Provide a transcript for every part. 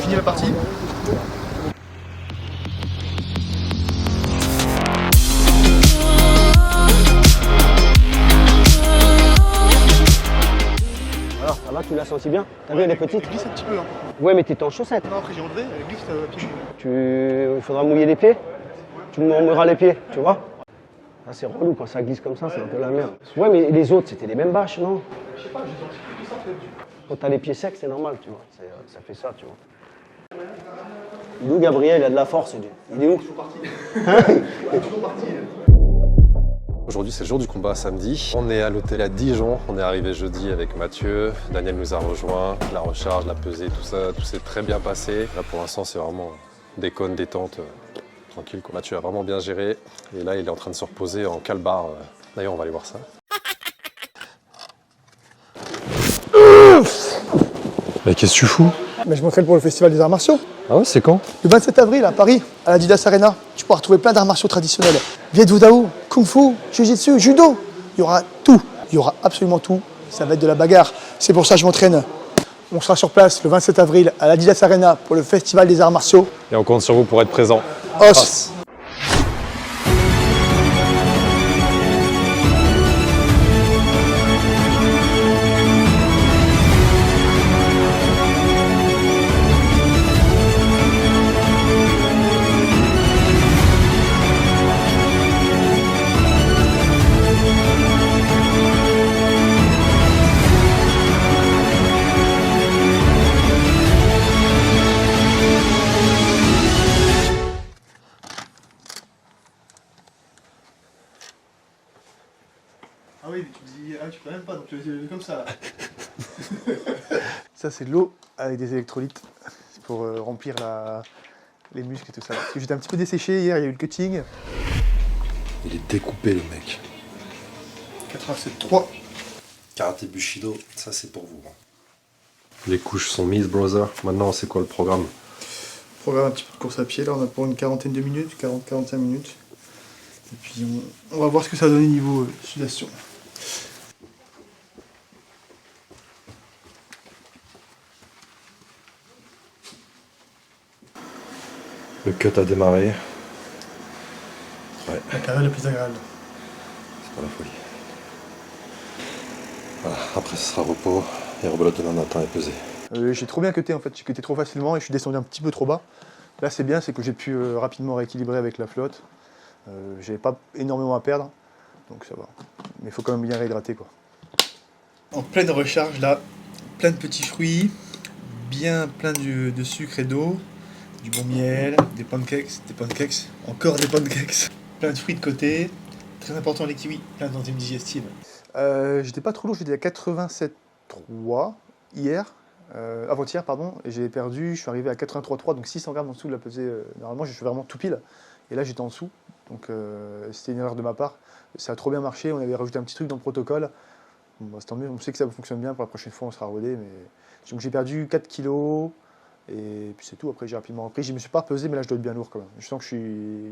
fini ma partie. Alors, ça va, tu l'as senti bien? T'as vu, elle est petite? Elle glisse un petit peu. Hein. Ouais, mais t'étais en chaussettes. Non, après j'ai enlevé, elle glisse à pied. Il faudra mouiller les pieds. Tu me mouilleras les pieds, tu vois? Ah, c'est relou quand ça glisse comme ça, c'est un peu la merde. Ouais, mais les autres, c'était les mêmes bâches, non? Je sais pas, j'ai senti plus ça peut-être. Quand t'as les pieds secs, c'est normal, tu vois. Ça fait ça, tu vois. Il est où, Gabriel? Il a de la force, il est où? Il est toujours parti. Il est toujours parti. Aujourd'hui, c'est le jour du combat, samedi. On est à l'hôtel à Dijon. On est arrivé jeudi avec Mathieu. Daniel nous a rejoints. La recharge, la pesée, tout ça, tout s'est très bien passé. Là, pour l'instant, c'est vraiment déconne, détente, tranquille. Mathieu a vraiment bien géré. Et là, il est en train de se reposer en calbar. D'ailleurs, on va aller voir ça. Mais qu'est-ce que tu fous? Mais je m'entraîne pour le Festival des Arts Martiaux. Ah ouais, c'est quand? Le 27 avril à Paris, à l'Adidas Arena. Tu pourras retrouver plein d'arts martiaux traditionnels. Viet Vo Dao, Kung Fu, Jiu-Jitsu, Judo. Il y aura tout. Il y aura absolument tout. Ça va être de la bagarre. C'est pour ça que je m'entraîne. On sera sur place le 27 avril à l'Adidas Arena pour le Festival des Arts Martiaux. Et on compte sur vous pour être présent. Os. Ah oui, tu me dis, ah tu peux même pas, donc tu es comme ça là. Ça c'est de l'eau avec des électrolytes, c'est pour remplir les muscles et tout ça. Parce que j'étais un petit peu desséché hier, il y a eu le cutting. Il est découpé, le mec. 87.3. Karaté Bushido, ça c'est pour vous. Les couches sont mises, brother. Maintenant, c'est quoi le programme? Programme un petit peu de course à pied, là on a pour une quarantaine de minutes, 40-45 minutes. Et puis on va voir ce que ça donne au niveau sudation. Le cut a démarré. Ouais, La carrière la plus agréable. c'est pas la folie. Voilà, après ce sera repos et rebelote demain matin et pesé. J'ai trop bien cuté en fait, j'ai cuté trop facilement et je suis descendu un petit peu trop bas. Là c'est bien, c'est que j'ai pu rapidement rééquilibrer avec la flotte. J'avais pas énormément à perdre, donc ça va. Mais il faut quand même bien réhydrater quoi. En pleine recharge là, plein de petits fruits, bien plein de sucre et d'eau, du bon miel, des pancakes, encore des pancakes, plein de fruits de côté, très important les kiwis, plein d'enzymes digestives. J'étais pas trop lourd, j'étais à 87,3 hier, avant-hier pardon, et j'ai perdu, je suis arrivé à 83,3, donc 600 grammes en dessous de la pesée. Normalement je suis vraiment tout pile, et là j'étais en dessous, donc c'était une erreur de ma part. Ça a trop bien marché, on avait rajouté un petit truc dans le protocole. Bon, bah, c'est tant mieux, on sait que ça fonctionne bien, pour la prochaine fois on sera rodé, mais donc j'ai perdu 4 kilos. Et puis c'est tout, après j'ai rapidement repris. Je me suis pas pesé, mais là je dois être bien lourd quand même. Je sens que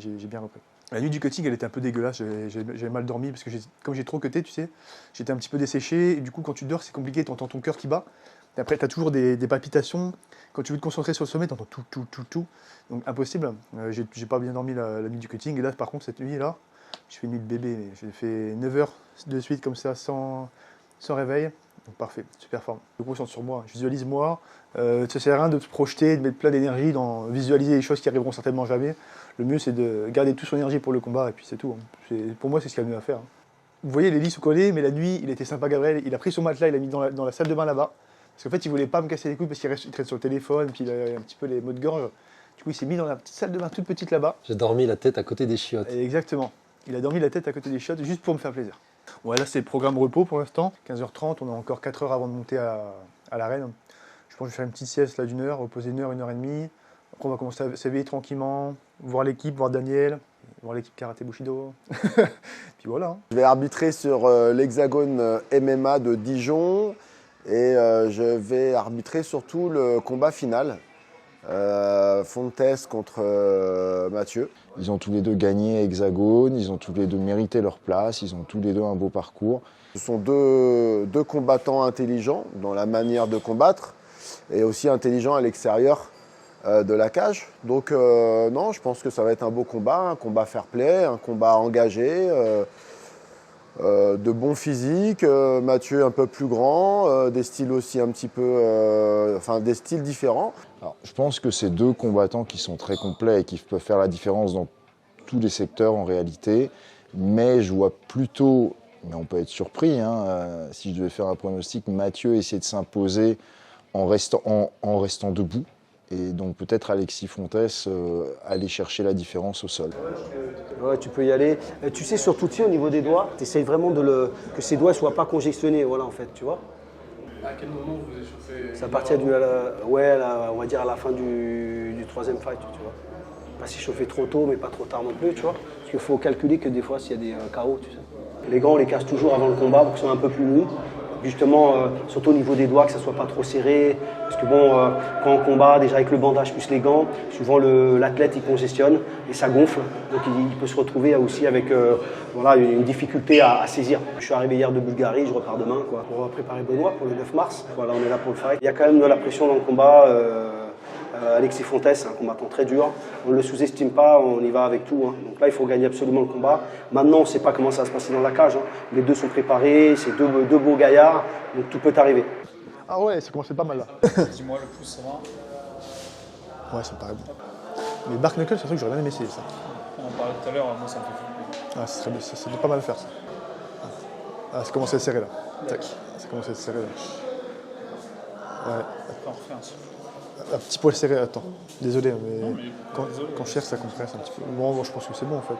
j'ai bien repris. La nuit du cutting, elle était un peu dégueulasse, j'avais mal dormi parce que comme j'ai trop cuté, tu sais, j'étais un petit peu desséché. Et du coup, quand tu dors, c'est compliqué, tu entends ton cœur qui bat. Et après, tu as toujours des palpitations. Quand tu veux te concentrer sur le sommet, tu entends tout. Donc impossible. J'ai pas bien dormi la nuit du cutting. Et là, par contre, cette nuit-là, je fais une nuit de bébé. J'ai fait 9 heures de suite comme ça, sans réveil. Donc parfait, super forme. Je me concentre sur moi, je visualise moi. Ça sert à rien de te projeter, de mettre plein d'énergie dans visualiser les choses qui arriveront certainement jamais. Le mieux c'est de garder toute son énergie pour le combat et puis c'est tout. Pour moi c'est ce qu'il y a de mieux à faire. Vous voyez les lits sous collés, mais la nuit il était sympa Gabriel, il a pris son matelas, il l'a mis dans la salle de bain là-bas. Parce qu'en fait il voulait pas me casser les couilles parce qu'il traite sur le téléphone, puis il a un petit peu les maux de gorge. Du coup il s'est mis dans la petite salle de bain toute petite là-bas. J'ai dormi la tête à côté des chiottes. Et exactement, il a dormi la tête à côté des chiottes juste pour me faire plaisir. Ouais, là c'est le programme repos pour l'instant, 15h30, on a encore 4 heures avant de monter à l'arène. Je pense que je vais faire une petite sieste là d'une heure, reposer une heure et demie. Après on va commencer à s'éveiller tranquillement, voir l'équipe, voir Daniel, voir l'équipe Karaté Bushido. Puis voilà. Hein. Je vais arbitrer sur l'hexagone MMA de Dijon et je vais arbitrer surtout le combat final. Fontes contre Mathieu. Ils ont tous les deux gagné Hexagone, ils ont tous les deux mérité leur place, ils ont tous les deux un beau parcours. Ce sont deux combattants intelligents dans la manière de combattre et aussi intelligents à l'extérieur de la cage. Donc non, je pense que ça va être un beau combat, un combat fair play, un combat engagé, de bon physique, Mathieu un peu plus grand, des styles aussi un petit peu, enfin des styles différents. Alors, je pense que c'est deux combattants qui sont très complets et qui peuvent faire la différence dans tous les secteurs en réalité. Mais je vois plutôt, mais on peut être surpris, hein, si je devais faire un pronostic, Mathieu essayer de s'imposer en restant debout. Et donc peut-être Alexis Fontes aller chercher la différence au sol. Ouais, tu peux y aller. Tu sais, surtout au niveau des doigts, tu essayes vraiment que ses doigts ne soient pas congestionnés, voilà, en fait, tu vois. À quel moment vous échauffez? C'est à partir on va dire à la fin du troisième fight, tu vois. Pas s'échauffer trop tôt, mais pas trop tard non plus, tu vois. Parce qu'il faut calculer que des fois, s'il y a des KO, tu sais. Les gants, on les casse toujours avant le combat pour qu'ils soient un peu plus mous. Justement, surtout au niveau des doigts, que ça ne soit pas trop serré. Parce que bon, quand on combat, déjà avec le bandage plus les gants, souvent l'athlète il congestionne et ça gonfle. Donc il peut se retrouver aussi avec voilà, une difficulté à saisir. Je suis arrivé hier de Bulgarie, je repars demain quoi, pour préparer Benoît pour le 9 mars. Voilà, on est là pour le fight. Il y a quand même de la pression dans le combat. Alexis Fontes, c'est un combattant très dur. On ne le sous-estime pas, on y va avec tout. Hein. Donc là, il faut gagner absolument le combat. Maintenant, on ne sait pas comment ça va se passer dans la cage. Hein. Les deux sont préparés, c'est deux beaux gaillards, donc tout peut arriver. Ah ouais, ça commençait pas mal là. Dis-moi le pouce, ça va? Ouais, ça me paraît bon. Mais Bark Knuckle, c'est vrai que j'aurais bien aimé essayer ça. On en parlait tout à l'heure, moi ça me fait flipper. Ah, ça doit pas mal faire ça. Ah, ça commence à être serré là. Tac, ça commence à être serré là. Ouais. Après on refait un souffle. Un petit poil serré, attends. Désolé, mais, Non, mais quand je cherche, ça compresse un petit peu. Bon, je pense que c'est bon en fait.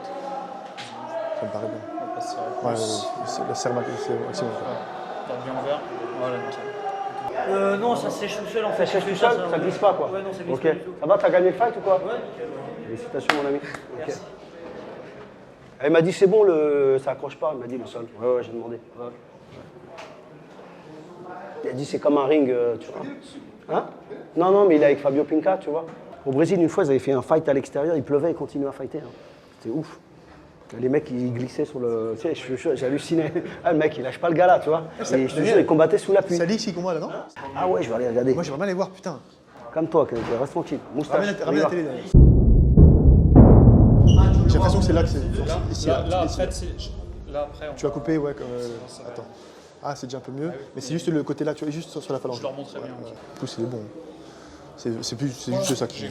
Ça me paraît bien. On va pas se serrer le Ouais, pouce. la serre maximum. Garde bien ouvert. Voilà, nickel. Non, ça sèche tout seul en fait. Ça sèche tout seul, ça glisse pas quoi. Ouais, non, ça glisse Ok. pas du tout. Ça va, t'as gagné le fight ou quoi? Ouais. Félicitations mon ami. Ok. Merci. Elle m'a dit c'est bon, ça accroche pas, elle m'a dit le sol. Ouais, j'ai demandé. Ouais. Il a dit c'est comme un ring, tu vois. Hein? Non, mais il est avec Fabio Pinca, tu vois. Au Brésil, une fois, ils avaient fait un fight à l'extérieur, il pleuvait, ils continuaient à fighter. Hein. C'était ouf. Les mecs, ils glissaient sur le... Tu sais, j'hallucinais. Ah, le mec, il lâche pas le gars là, tu vois. Et je te jure, il combattait sous la pluie. C'est Alix qui combat là, non? Ah ouais, je vais aller regarder. Moi j'aimerais bien les voir, putain. Comme toi, reste tranquille. Moustache. Ramène la télé là. J'ai l'impression que c'est là que c'est. Ici, Là, ici. après, Tu vas couper, ouais, comme. Attends. Ah, c'est déjà un peu mieux. Mais c'est juste le côté là, tu vois, juste sur la phalange. je leur montrerai bien. En plus, il est bon. C'est juste ça qui.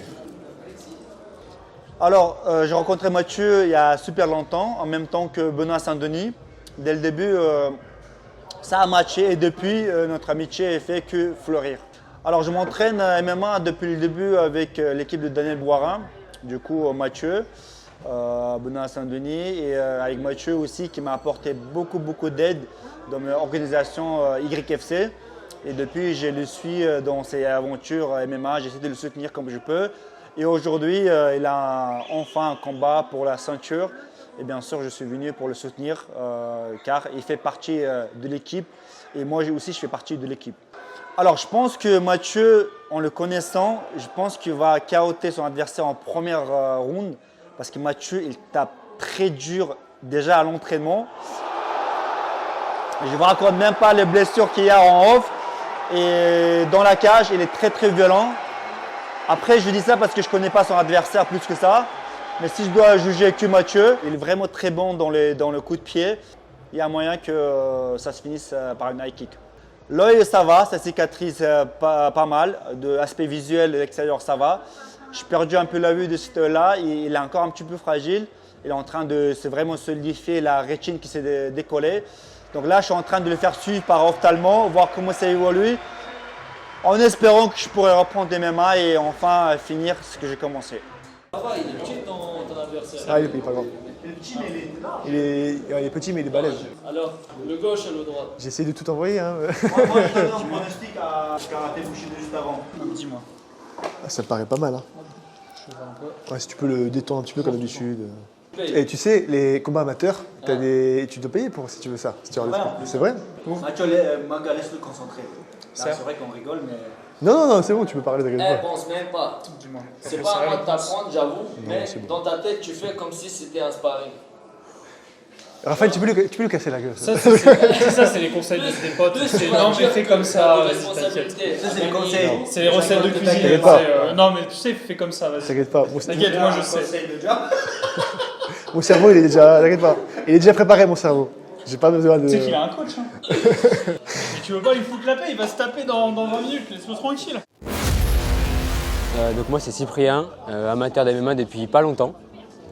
Alors, j'ai rencontré Mathieu il y a super longtemps, en même temps que Benoît Saint-Denis. Dès le début, ça a matché et depuis, notre amitié est fait que fleurir. Alors, je m'entraîne à MMA depuis le début avec l'équipe de Daniel Boirin, du coup Mathieu, Benoît Saint-Denis et avec Mathieu aussi qui m'a apporté beaucoup d'aide dans mon organisation YFC. Et depuis, je le suis dans ses aventures MMA, j'essaie de le soutenir comme je peux. Et aujourd'hui, il a enfin un combat pour la ceinture. Et bien sûr, je suis venu pour le soutenir car il fait partie de l'équipe. Et moi aussi, je fais partie de l'équipe. Alors, je pense que Mathieu, en le connaissant, je pense qu'il va KO'ter son adversaire en première round. Parce que Mathieu, il tape très dur déjà à l'entraînement. Je ne vous raconte même pas les blessures qu'il y a en off. Et dans la cage, il est très violent. Après, je dis ça parce que je ne connais pas son adversaire plus que ça. Mais si je dois juger que Mathieu, il est vraiment très bon dans le coup de pied. Il y a moyen que ça se finisse par une high kick. L'œil, ça va, ça cicatrise pas mal. De l'aspect visuel de l'extérieur, ça va. J'ai perdu un peu la vue de cet œil-là. Il est encore un petit peu fragile. Il est en train de vraiment solidifier la rétine qui s'est décollée. Donc là, je suis en train de le faire suivre par ophtalmo, voir comment ça évolue. En espérant que je pourrai reprendre des MMA et enfin finir ce que j'ai commencé. Ça va, il est petit ton adversaire. Ah, il est pas grave. Il est petit, mais il est balèze. Alors, le gauche et le droit. J'essaie de tout envoyer. Hein. Moi, je donne un pronostic à Karaté Bushido juste avant. Dis-moi. Ah, ça me paraît pas mal. Hein. Je vois un peu. Ouais, si tu peux le détendre un petit peu comme d'habitude. Et tu sais, les combats amateurs, tu dois payer pour si tu veux ça. Si tu veux c'est vrai? Mathieu, Manga, laisse-le concentrer. Là, c'est vrai qu'on rigole, mais. Non, c'est bon, tu peux parler de quelque chose. Pense même pas. Dis-moi. C'est pas à moi de t'apprendre, j'avoue, mais c'est bon. dans ta tête, tu fais comme si c'était un sparring. Raphaël, tu peux lui casser la gueule. Ça, c'est les conseils de tes potes. C'est non, mais fais comme ça, vas-y, t'inquiète. Ça, c'est les conseils. C'est les recettes de cuisine. T'inquiète pas. Non, mais tu sais, fais comme ça, vas-y. T'inquiète pas. T'inquiète, moi je sais. Mon cerveau, il est déjà. T'inquiète pas. Il est déjà préparé, mon cerveau. J'ai pas besoin de. Tu sais qu'il a un coach. Hein. Et tu veux pas lui foutre la paix, il va se taper dans 20 minutes, laisse-le tranquille. Donc moi c'est Cyprien, amateur d'MMA depuis pas longtemps.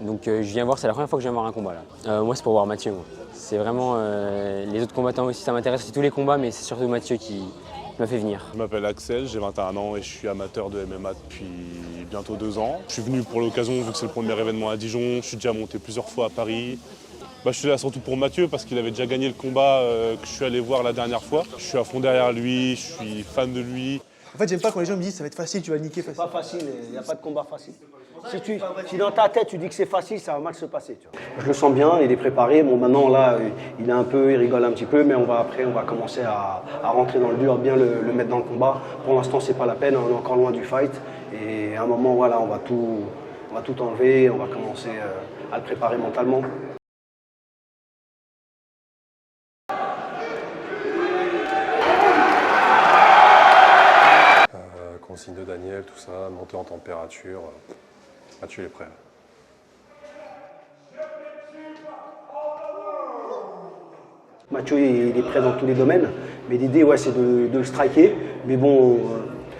Donc je viens voir, c'est la première fois que je viens voir un combat là. Moi c'est pour voir Mathieu. Moi. C'est vraiment les autres combattants aussi, ça m'intéresse aussi tous les combats, mais c'est surtout Mathieu qui m'a fait venir. Je m'appelle Axel, j'ai 21 ans et je suis amateur de MMA depuis bientôt 2 ans. Je suis venu pour l'occasion vu que c'est le premier événement à Dijon, je suis déjà monté plusieurs fois à Paris. Je suis là surtout pour Mathieu parce qu'il avait déjà gagné le combat que je suis allé voir la dernière fois. Je suis à fond derrière lui, je suis fan de lui. En fait, j'aime pas quand les gens me disent ça va être facile, tu vas le niquer facile. C'est pas facile, il n'y a pas de combat facile. Si dans ta tête tu dis que c'est facile, ça va mal se passer. Tu vois. Je le sens bien, il est préparé. Bon, maintenant là, il est un peu, il rigole un petit peu, mais après on va commencer à rentrer dans le dur, bien le mettre dans le combat. Pour l'instant, c'est pas la peine, on est encore loin du fight. Et à un moment, voilà, on va tout enlever, on va commencer à le préparer mentalement. Consigne de Daniel, tout ça, monter en température. Mathieu est prêt. Mathieu, il est prêt dans tous les domaines, mais l'idée, ouais, c'est de le striker. Mais bon,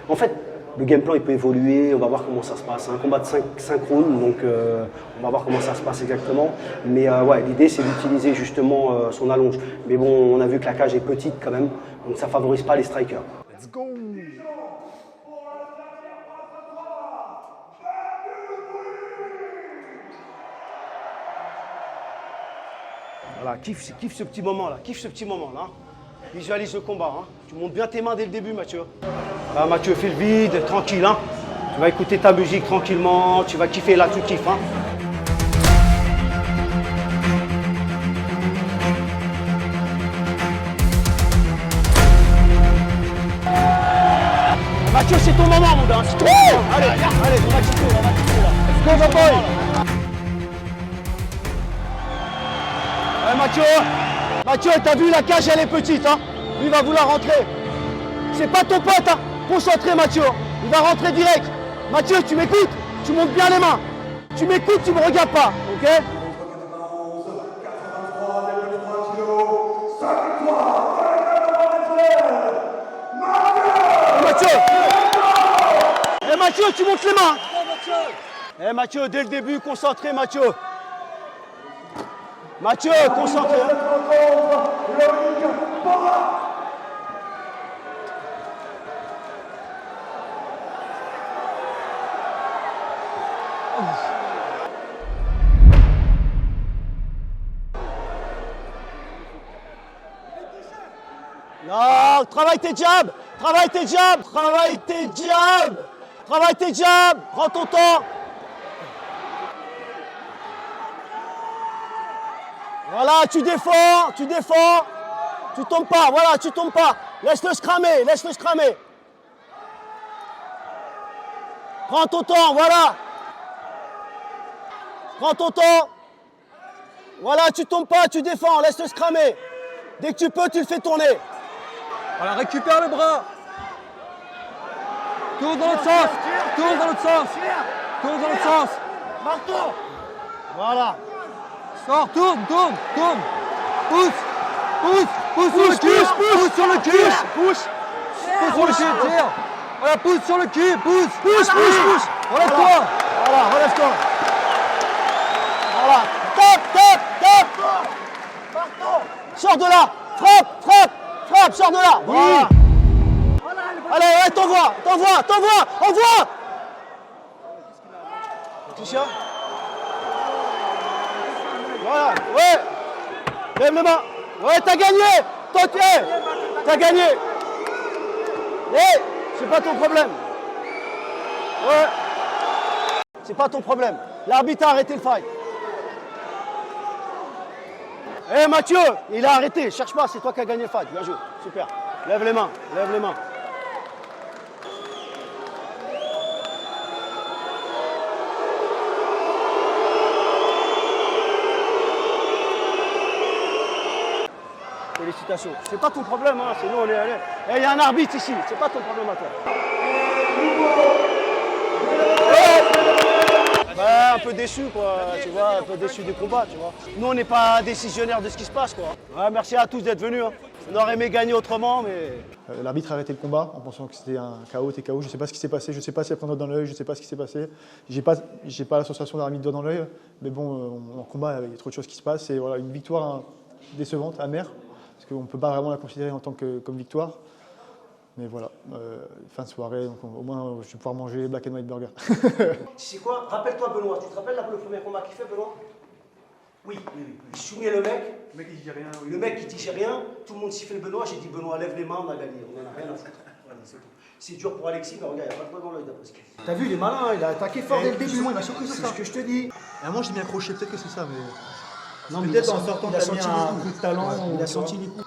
en fait, le game plan, il peut évoluer, on va voir comment ça se passe. C'est un combat de 5 rounds, donc on va voir comment ça se passe exactement. Mais ouais, l'idée, c'est d'utiliser justement son allonge. Mais bon, on a vu que la cage est petite quand même, donc ça ne favorise pas les strikers. Let's go! Voilà, kiffe ce petit moment-là, Visualise le combat, hein. Tu montes bien tes mains dès le début, Mathieu. Là, Mathieu, fais le vide, tranquille, hein. Tu vas écouter ta musique tranquillement, tu vas kiffer, là, tu kiffes, hein. Mathieu, c'est ton moment, mon gars, c'est ton moment. Allez, on va kiffer, là. Let's go, my boy. Mathieu, t'as vu, la cage, elle est petite, hein. Lui, il va vouloir rentrer. C'est pas ton pote, hein. Concentré, Mathieu. Il va rentrer direct. Mathieu, tu m'écoutes? Tu montes bien les mains. Tu m'écoutes, tu me regardes pas, ok? Mathieu, tu montes les mains. Mathieu, dès le début, concentré, Mathieu. Mathieu, concentré. Non, travaille tes jabs. Prends ton temps. Voilà, tu défends. Tu tombes pas, voilà, tu tombes pas. Laisse-le se cramer. Prends ton temps, voilà. Voilà, tu tombes pas, tu défends, laisse-le se cramer. Dès que tu peux, tu le fais tourner. Voilà, récupère le bras. Tourne dans l'autre sens. Marteau. Voilà. Sors, tourne. Pousse sur le cul. Tire. Voilà, pousse sur le cul, pousse. Relève-toi. Voilà, relève-toi. Voilà. Tape. Marteau. Sors de là. Frappe, sors de là. Voilà. Allez, ouais, t'envoie. Envoie. Patricia. Voilà, ouais. Lève les mains. Ouais, t'as gagné. T'as gagné. Ouais, c'est pas ton problème. Ouais. C'est pas ton problème. L'arbitre a arrêté le fight. Mathieu, il a arrêté. Cherche pas, c'est toi qui as gagné le fight. Bien joué. Super. Lève les mains. disqualification. C'est pas ton problème, hein. C'est nous, on est allés. Et il y a un arbitre ici, c'est pas ton problème à toi. Ouais, un peu déçu, quoi, tu vois, un peu déçu du combat, tu vois. Nous, on n'est pas décisionnaire de ce qui se passe, quoi. Ouais, merci à tous d'être venus. Hein. On aurait aimé gagner autrement, mais... L'arbitre a arrêté le combat en pensant que c'était un KO, TKO. Je ne sais pas ce qui s'est passé, je ne sais pas s'il a pris un doigt dans l'œil, je ne sais pas ce qui s'est passé. J'ai pas l'association d'avoir mis le doigt dans l'œil, mais bon, en combat, il y a trop de choses qui se passent. Et voilà, une victoire décevante, amère, parce qu'on ne peut pas vraiment la considérer en tant que comme victoire. Mais voilà, fin de soirée, donc au moins je vais pouvoir manger Black and White Burger. Tu sais quoi? Rappelle-toi Benoît, tu te rappelles le premier combat qu'il fait Benoît? Oui. Il soumet le mec. Le mec il dit rien. Le mec qui dit rien, tout le monde siffle Benoît, j'ai dit Benoît lève les mains, on a gagné, on en a rien à foutre. Voilà, c'est dur pour Alexis, mais regarde, il n'y a pas de doigt dans l'œil d'après ce qu'il dit. T'as vu, il est malin, hein, il a attaqué fort dès le début. Il m'a surpris sur ça. C'est ce que je te dis. À un moment j'ai mis un crochet, peut-être que c'est ça, mais... Non, peut-être en sortant, il a senti un coup de talent. Il a senti les coups.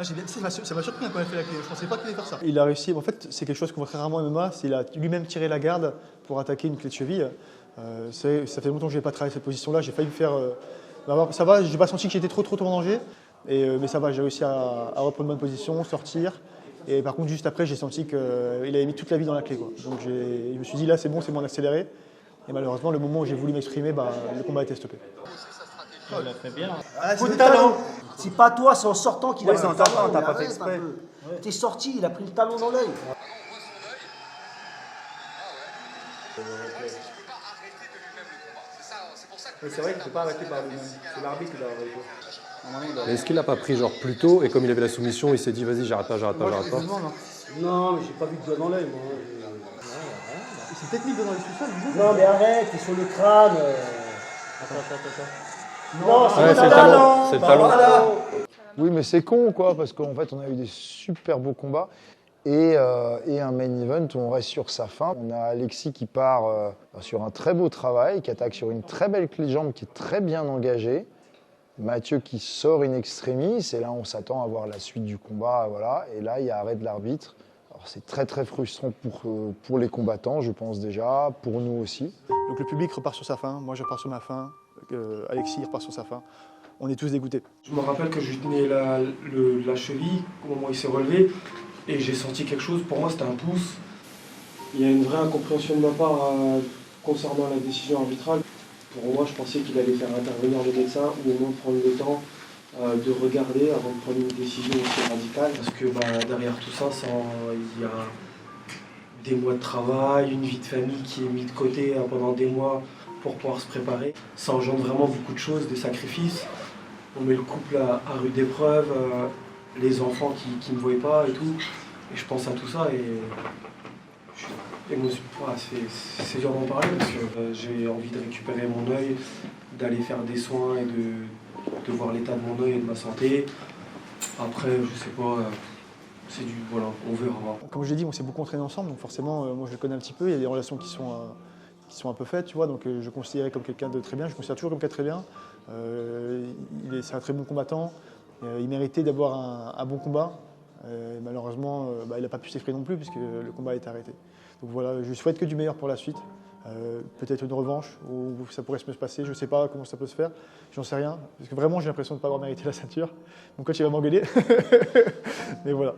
Ah, ça m'a surpris quand il a fait la clé, je ne pensais pas qu'il allait faire ça. Il a réussi, en fait c'est quelque chose qu'on voit très rarement en MMA, il a lui-même tiré la garde pour attaquer une clé de cheville. Ça fait longtemps que je n'ai pas travaillé cette position-là, j'ai failli me faire... ça va, je n'ai pas senti que j'étais trop en danger, mais ça va, j'ai réussi à reprendre une bonne position, sortir. Et par contre juste après j'ai senti qu'il avait mis toute la vie dans la clé, quoi. Donc je me suis dit là c'est bon accéléré. Et malheureusement le moment où j'ai voulu m'exprimer, le combat a été stoppé. Oh, il a fait bien. Coup de talent. C'est pas toi, c'est en sortant qu'il a pris c'est en le talon. sortant, t'as pas fait exprès. T'es sorti, il a pris le talon dans l'œil. C'est vrai qu'il ne peut pas arrêter par lui-même, c'est l'arbitre qui doit arrêter. Est-ce qu'il l'a pas pris genre plus tôt et comme il avait la soumission, il s'est dit vas-y j'arrête pas. Non, mais j'ai pas vu de doigt dans l'œil, moi. C'est peut-être mis dans les sous-sols, Non, mais arrête, t'es sur le crâne. Non, Ouais, c'est le talon, c'est le talon. Voilà. Oui, mais c'est con, quoi, parce qu'en fait, on a eu des super beaux combats et un main event où on reste sur sa fin. On a Alexis qui part sur un très beau travail, qui attaque sur une très belle clé de jambe, qui est très bien engagée. Mathieu qui sort in extremis, et là, on s'attend à voir la suite du combat, voilà. Et là, il y a arrêt de l'arbitre. Alors, c'est très, très frustrant pour les combattants, je pense déjà, pour nous aussi. Donc le public repart sur sa fin, moi je repars sur ma fin, Alexis repart sur sa fin. On est tous dégoûtés. Je me rappelle que je lui tenais la cheville au moment où il s'est relevé et j'ai senti quelque chose, pour moi c'était un pouce. Il y a une vraie incompréhension de ma part concernant la décision arbitrale. Pour moi, je pensais qu'il allait faire intervenir le médecin ou au moins prendre le temps de regarder avant de prendre une décision aussi radicale. Parce que derrière tout ça, il y a des mois de travail, une vie de famille qui est mise de côté pendant des mois pour pouvoir se préparer. Ça engendre vraiment beaucoup de choses, des sacrifices. On met le couple à rude épreuve, les enfants qui ne me voyaient pas et tout. Et je pense à tout ça c'est dur d'en parler parce que j'ai envie de récupérer mon œil, d'aller faire des soins et de voir l'état de mon œil et de ma santé. Après, je sais pas, voilà, on verra. Comme je l'ai dit, on s'est beaucoup entraîné ensemble, donc forcément, moi je le connais un petit peu, il y a des relations qui sont un peu faites, tu vois, donc je le considérais comme quelqu'un de très bien, je le considère toujours comme quelqu'un de très bien. C'est un très bon combattant, il méritait d'avoir un bon combat. Malheureusement, il n'a pas pu s'exprimer non plus puisque le combat a été arrêté. Donc voilà, je souhaite que du meilleur pour la suite. Peut-être une revanche, où ça pourrait se passer, je ne sais pas comment ça peut se faire, j'en sais rien. Parce que vraiment, j'ai l'impression de ne pas avoir mérité la ceinture. Donc quand il va m'engueuler, mais voilà.